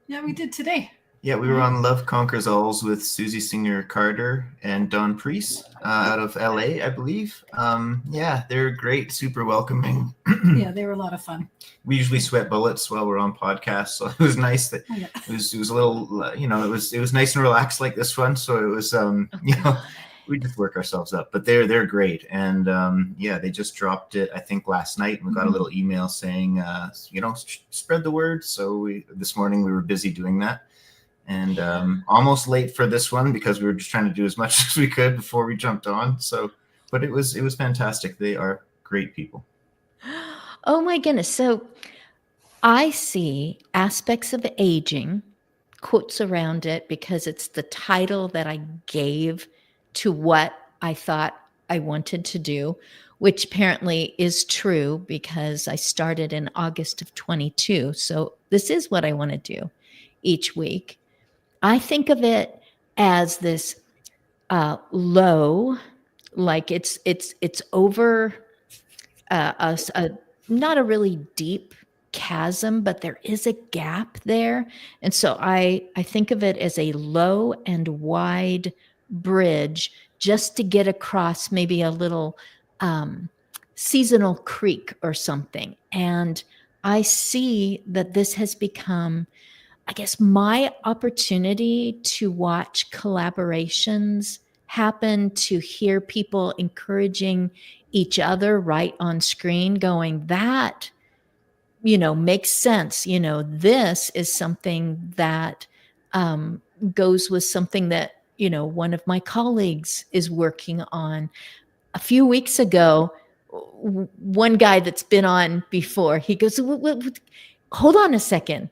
Speaker 4: Yeah, we did today.
Speaker 5: Yeah, we were on Love Conquers Alls with Susie Singer-Carter and Don Priest out of LA, I believe. Yeah, they're great, super welcoming.
Speaker 4: Yeah, they were a lot of fun.
Speaker 5: We usually sweat bullets while we're on podcasts, so it was nice that it was a little, it was nice and relaxed like this one. So it was, we just work ourselves up, but they're great. And they just dropped it, I think, last night, and we got a little email saying, spread the word. So this morning we were busy doing that. And almost late for this one because we were just trying to do as much as we could before we jumped on. So, but it was fantastic. They are great people.
Speaker 1: Oh my goodness. So I see aspects of aging, quotes around it, because it's the title that I gave to what I thought I wanted to do, which apparently is true because I started in August of 22. So this is what I want to do each week. I think of it as this low, like it's over not a really deep chasm, but there is a gap there. And so I think of it as a low and wide bridge just to get across maybe a little seasonal creek or something. And I see that this has become, I guess, my opportunity to watch collaborations happen, to hear people encouraging each other right on screen, going, that, makes sense. This is something that goes with something that, one of my colleagues is working on. A few weeks ago, one guy that's been on before, he goes, hold on a second.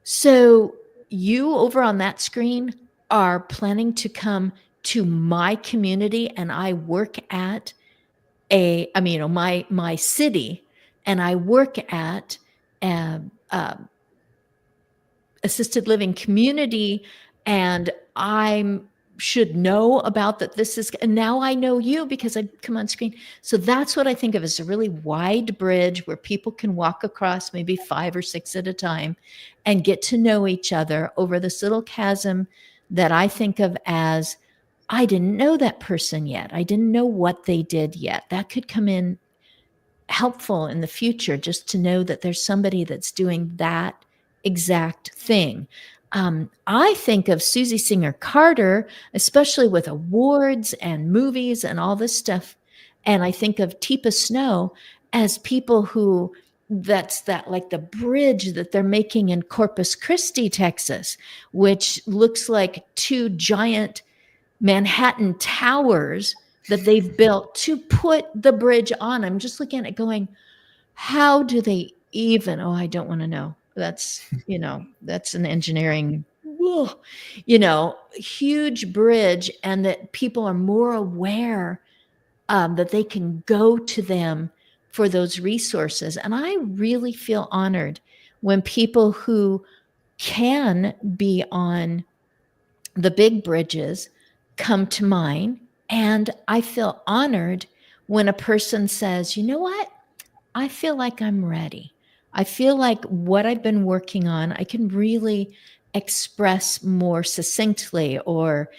Speaker 1: So you over on that screen are planning to come to my community, and I work at my city, and I work at assisted living community, and I should know about that. And now I know you because I come on screen. So that's what I think of as a really wide bridge where people can walk across maybe 5 or 6 at a time and get to know each other over this little chasm that I think of as, I didn't know that person yet. I didn't know what they did yet. That could come in helpful in the future, just to know that there's somebody that's doing that exact thing. I think of Susie Singer-Carter, especially with awards and movies and all this stuff. And I think of Teepa Snow as people who that's that like the bridge that they're making in Corpus Christi, Texas, which looks like two giant Manhattan towers that they've built to put the bridge on. I'm just looking at it going, how do they even, oh, I don't want to know. That's, that's an engineering, huge bridge, and that people are more aware that they can go to them for those resources. And I really feel honored when people who can be on the big bridges come to mine. And I feel honored when a person says, you know what? I feel like I'm ready. I feel like what I've been working on, I can really express more succinctly, or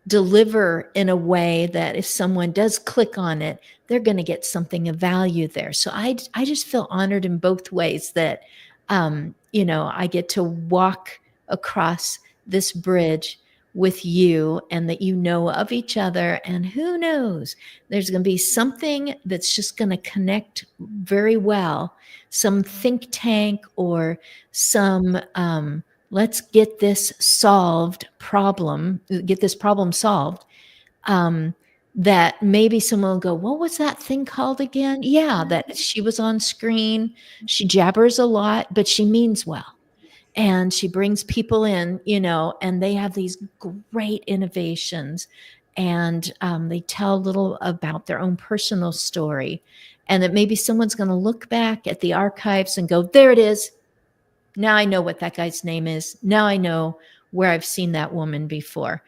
Speaker 1: deliver in a way that if someone does click on it, they're going to get something of value there. So I just feel honored in both ways that, I get to walk across this bridge with you, and that you know of each other. And who knows, there's going to be something that's just going to connect very well, some think tank or some let's get this problem solved, that maybe someone will go, what was that thing called again? Yeah, that she was on screen. She jabbers a lot, but she means well. And she brings people in, and they have these great innovations, and they tell a little about their own personal story, and that maybe someone's going to look back at the archives and go, there it is. Now I know what that guy's name is. Now I know where I've seen that woman before.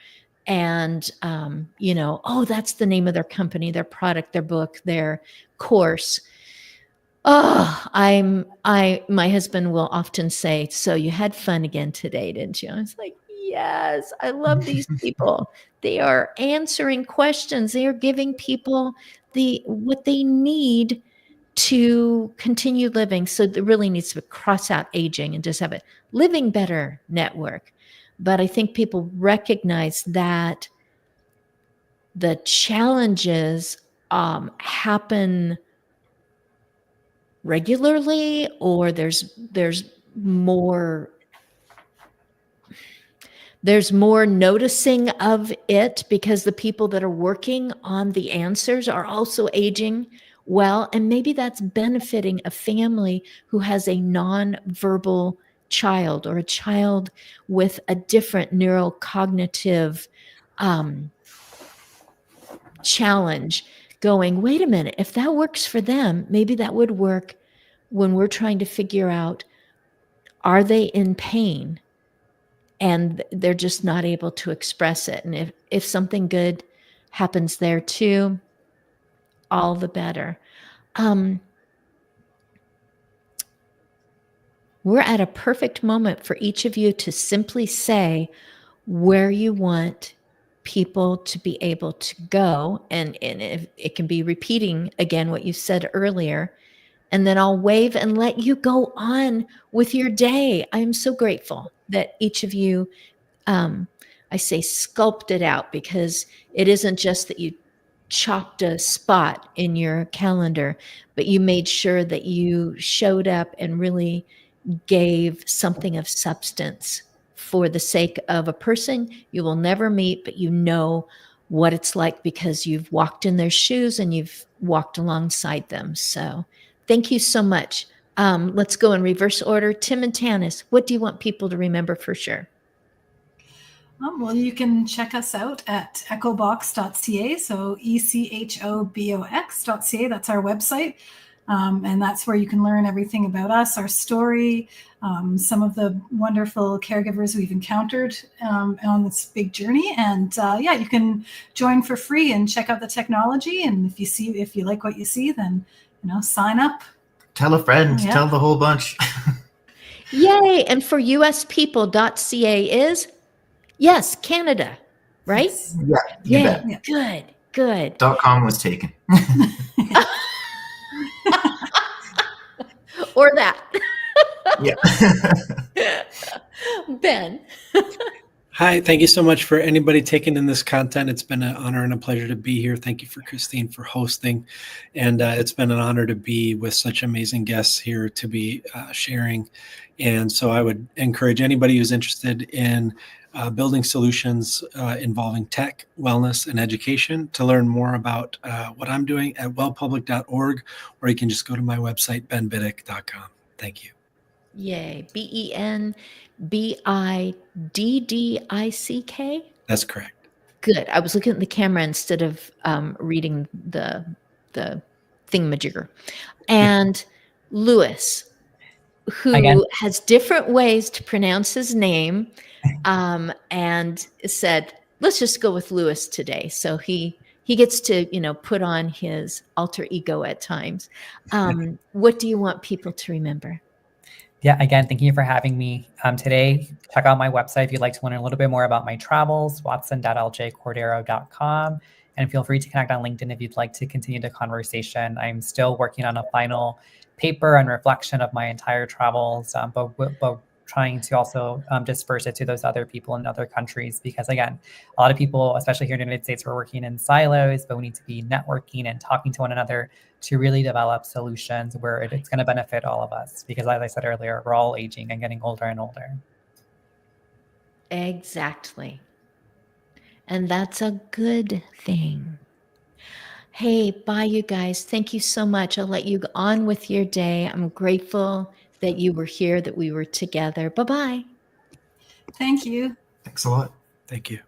Speaker 1: And, oh, that's the name of their company, their product, their book, their course. Oh, my husband will often say, so you had fun again today, didn't you? I was like, yes, I love these people. They are answering questions. They are giving people what they need to continue living. So there really needs to cross out aging and just have a living better network. But I think people recognize that the challenges happen regularly, or there's more noticing of it because the people that are working on the answers are also aging well. And maybe that's benefiting a family who has a non-verbal child, or a child with a different neurocognitive challenge, going, wait a minute, if that works for them, maybe that would work when we're trying to figure out, are they in pain and they're just not able to express it? And if something good happens there too, all the better. We're at a perfect moment for each of you to simply say where you want people to be able to go. And if it can be repeating again what you said earlier, and then I'll wave and let you go on with your day. I'm so grateful that each of you, I say sculpt it out, because it isn't just that you chopped a spot in your calendar, but you made sure that you showed up and really gave something of substance for the sake of a person you will never meet, but you know what it's like because you've walked in their shoes and you've walked alongside them. So thank you so much. Let's go in reverse order. Tim and Tanis, what do you want people to remember for sure?
Speaker 4: Well, you can check us out at echobox.ca. So echobox.ca. That's our website. And that's where you can learn everything about us, our story, some of the wonderful caregivers we've encountered on this big journey. And you can join for free and check out the technology. And if you like what you see, then sign up.
Speaker 5: Tell a friend. Yeah. Tell the whole bunch.
Speaker 1: Yay! And for uspeople.ca is yes, Canada, right?
Speaker 5: Yeah.
Speaker 1: Good.
Speaker 5: .com was taken.
Speaker 1: Or that.
Speaker 5: Yeah.
Speaker 1: Ben.
Speaker 3: Hi, thank you so much for anybody taking in this content. It's been an honor and a pleasure to be here. Thank you for Christine for hosting. And it's been an honor to be with such amazing guests here to be sharing. And so I would encourage anybody who's interested in building solutions involving tech, wellness, and education to learn more about what I'm doing at wellpublic.org, or you can just go to my website, benbiddick.com. Thank you.
Speaker 1: Yay. BenBiddick?
Speaker 3: That's correct.
Speaker 1: Good. I was looking at the camera instead of reading the thingamajigger. And Lewis, who
Speaker 2: Again.
Speaker 1: has different ways to pronounce his name, and said, let's just go with Lewis today. So he gets to, put on his alter ego at times. What do you want people to remember?
Speaker 2: Yeah, again, thank you for having me today. Check out my website if you'd like to learn a little bit more about my travels, watson.ljcordero.com. And feel free to connect on LinkedIn if you'd like to continue the conversation. I'm still working on a final paper and reflection of my entire travels, but trying to also disperse it to those other people in other countries. Because again, a lot of people, especially here in the United States, we're working in silos, but we need to be networking and talking to one another to really develop solutions where it's going to benefit all of us. Because as I said earlier, we're all aging and getting older and older.
Speaker 1: Exactly. And that's a good thing. Hey, bye, you guys. Thank you so much. I'll let you go on with your day. I'm grateful that you were here, that we were together. Bye-bye.
Speaker 4: Thank you.
Speaker 5: Thanks a lot.
Speaker 3: Thank you.